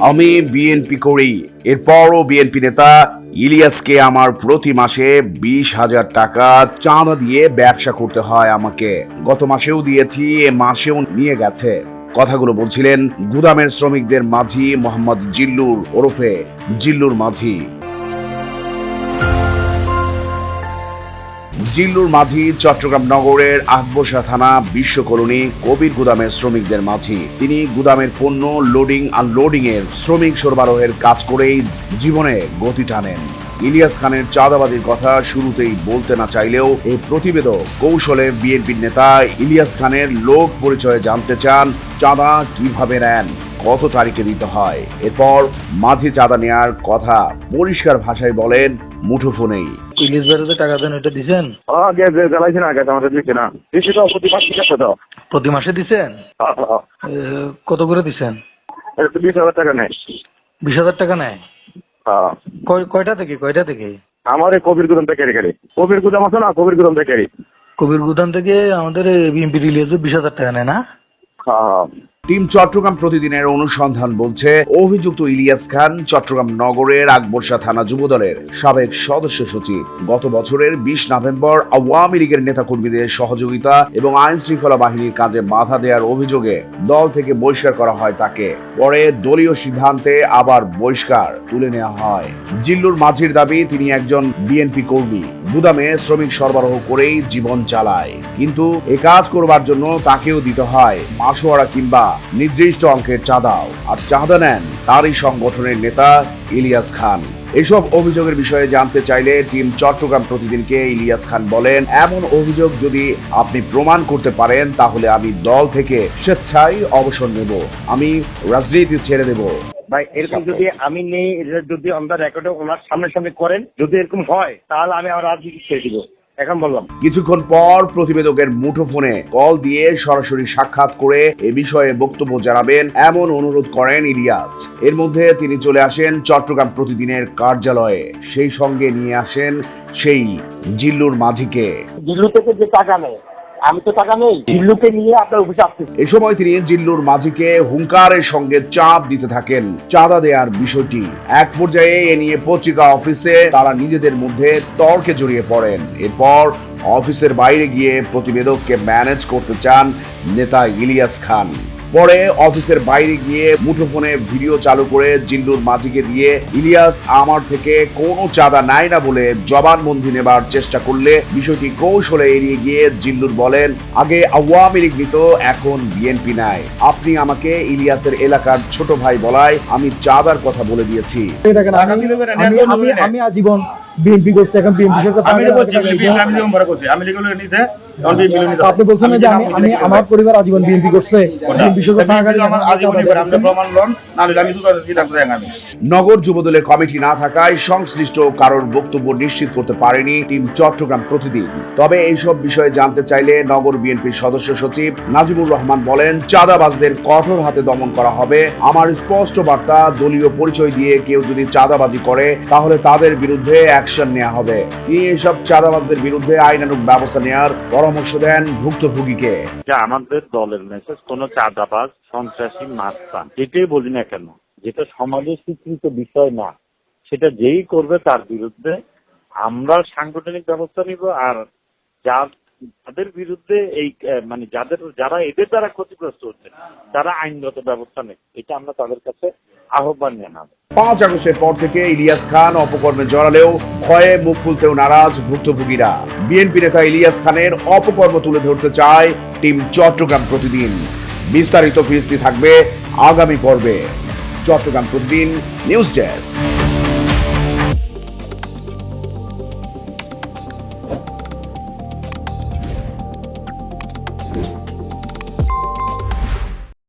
আমি বিএনপি করি, এরপরও বিএনপি নেতা ইলিয়াসকে আমার প্রতি মাসে 20,000 টাকা চাঁদা দিয়ে ব্যবসা করতে হয় আমাকে। গত মাসেও দিয়েছি, এ মাসেও নিয়ে গেছে। কথাগুলো বলছিলেন গুদামের শ্রমিকদের মাঝি মোহাম্মদ জিল্লুর ওরফে জিল্লুর মাঝি। জিল্লুর মাঝি চট্টগ্রাম নগরের আকবরশা থানা বিশ্ব কলোনি কবির গুদামের শ্রমিকদের মাঝি। তিনি গুদামের পণ্য লোডিং আনলোডিং এর শ্রমিক সরবরাহের কাজ করেই জীবনে গতি টানেন। ইলিয়াস খানের চাঁদাবাজির কথা শুরুতেই বলতে না চাইলেও এই প্রতিবেদক কৌশলে বিএনপির নেতা ইলিয়াস খানের লোক পরিচয়ে জানতে চান চাঁদা কিভাবে নেন, কত তারিখে দিতে হয়। এরপর মাঝি চাঁদা নেয়ার কথা পরিষ্কার ভাষায় বলেন মুঠোফোনেই। ইলিশ বাড়িতে টাকা দেন, ওইটা দিছেন? প্রতি মাসে দিছেন? কত করে দিছেন? 20,000 টাকা নেয়। 20,000 টাকা নেয়? কয়টা থেকে? আমার কবির গুদাম থেকে কবির গুদাম আছে না, কবির গুদাম থেকে। কবির গুদাম থেকে আমাদের বিএনপি রিলিজে 20,000 টাকা নেয় না? টিম চট্টগ্রাম প্রতিদিনের অনুসন্ধান বলছে, অভিযুক্ত ইলিয়াস খান চট্টগ্রাম নগরের আকবরশা থানা যুবদলের সাবেক সদস্য সচিব। গত বছরের 20 নভেম্বর আওয়ামী লীগের নেতাকর্মীদের সহযোগিতা এবং আইন শৃঙ্খলা বাহিনীর কাজে বাধা দেওয়ার অভিযোগে দল থেকে বহিষ্কার করা হয় তাকে। পরে দলীয় সিদ্ধান্তে আবার বহিষ্কার তুলে নেওয়া হয়। জিল্লুর মাঝির দাবি, তিনি একজন বিএনপি কর্মী, গুদামে শ্রমিক সরবরাহ করেই জীবন চালায়, কিন্তু এ কাজ করবার জন্য তাকেও দিতে হয় মাসোয়ারা কিংবা নির্দিষ্ট অঙ্কের চাঁদাও। আর চাঁদা নেন তারই সংগঠনের নেতা ইলিয়াস খান। এসব অভিযোগের বিষয়ে জানতে চাইলে টিম চট্টগ্রাম প্রতিদিনকে ইলিয়াস খান বলেন, এমন অভিযোগ যদি আপনি প্রমাণ করতে পারেন তাহলে আমি দল থেকে স্বেচ্ছায় অবসর নেব, আমি রাজনীতি ছেড়ে দেব। ভাই এরকম যদি আমি নেই, যদি আমরা রেকর্ডে ওনার সামনে করেন, যদি এরকম হয় তাহলে আমি আমার রাজনীতি ছেড়ে দিব। এখন বললাম। কিছুক্ষণ পর প্রতিবেদকের মুঠোফোনে কল দিয়ে সরাসরি সাক্ষাৎ করে এ বিষয়ে বক্তব্য জানাবেন এমন অনুরোধ করেন ইলিয়াস। এর মধ্যে তিনি চলে আসেন চট্টগ্রাম প্রতিদিনের কার্যালয়ে, সেই সঙ্গে নিয়ে আসেন সেই জিল্লুর মাঝিকে। জিল্লু থেকে যে টাকা নেয়, আমি তো টাকা নেই, জিল্লুকে নিয়ে আপনার অফিসে আসছি। এ সময় তিনি জিল্লুর মাঝিকে হুঙ্কারের সঙ্গে চাপ দিতে থাকেন চাঁদা দেওয়ার বিষয়টি। এক পর্যায়ে এ নিয়ে পত্রিকা অফিসে তারা নিজেদের মধ্যে তর্কে জড়িয়ে পড়েন। এরপর অফিসের বাইরে গিয়ে প্রতিবেদককে ম্যানেজ করতে চান নেতা ইলিয়াস খান। পরে অফিসের বাইরে গিয়ে মুঠোফোনে ভিডিও চালু করে জিল্লুর মাঝিকে দিয়ে ইলিয়াস আমার থেকে কোনো চাঁদা নেয় না বলে জবানবন্দি নেবার চেষ্টা করলে বিষয়টি কৌশলে এড়িয়ে গিয়ে জিল্লুর বলেন, আগে আওয়ামী লীগ নিত, এখন বিএনপি নাই। আপনি আমাকে ইলিয়াসের এলাকার ছোট ভাই বলায় আমি চাঁদার কথা বলে দিয়েছি। আমি আজীবন বিএনপি করছি, এখন বিএনপি আপনি বলছেন যে আমি আমার পরিবার আজীবন বিএনপি করছে। নগর যুবদলের কমিটি না থাকায় সংশ্লিষ্ট কারোর বক্তব্য নিশ্চিত করতে পারেনি টিম চট্টগ্রাম প্রতিদিন। তবে এইসব বিষয়ে জানতে চাইলে নগর বিএনপির সদস্য সচিব নাজিবুর রহমান বলেন, চাঁদাবাজদের কঠোর হাতে দমন করা হবে। আমার স্পষ্ট বার্তা, দলীয় পরিচয় দিয়ে কেউ যদি চাঁদাবাজি করে তাহলে তাদের বিরুদ্ধে অ্যাকশন নেওয়া হবে। তিনি এসব চাঁদাবাজদের বিরুদ্ধে আইনানুগ ব্যবস্থা নেওয়ার পরামর্শ দেন ভুক্তভোগীকে। আমাদের দলের মেসেজ, কোন চাঁদাবাজ সন্ত্রাসী মাস্তান যেটাই বলি না কেন, যেটা সমাজের স্বীকৃত বিষয় না, সেটা যেই করবে তার বিরুদ্ধে আমরা সাংগঠনিক ব্যবস্থা নিব। আর যাদের বিরুদ্ধে এই যারা এদের দ্বারা ক্ষতিগ্রস্ত হচ্ছে তারা আইনগত ব্যবস্থা নেই, এটা আমরা তাদের কাছে আহ্বান জানাবো। 5 আগস্টের পর থেকে ইলিয়াস খান অপকর্মে জড়ালেও ভয়ে মুখ খুলতেও নারাজ ভুক্তভোগীরা। বিএনপি নেতা ইলিয়াস খানের অপকর্ম তুলে ধরতে চায় টিম চট্টগ্রাম প্রতিদিন। বিস্তারিত ফিরিস্তি থাকবে আগামী পর্বে। চট্টগ্রাম প্রতিদিন নিউজ ডেস্ক।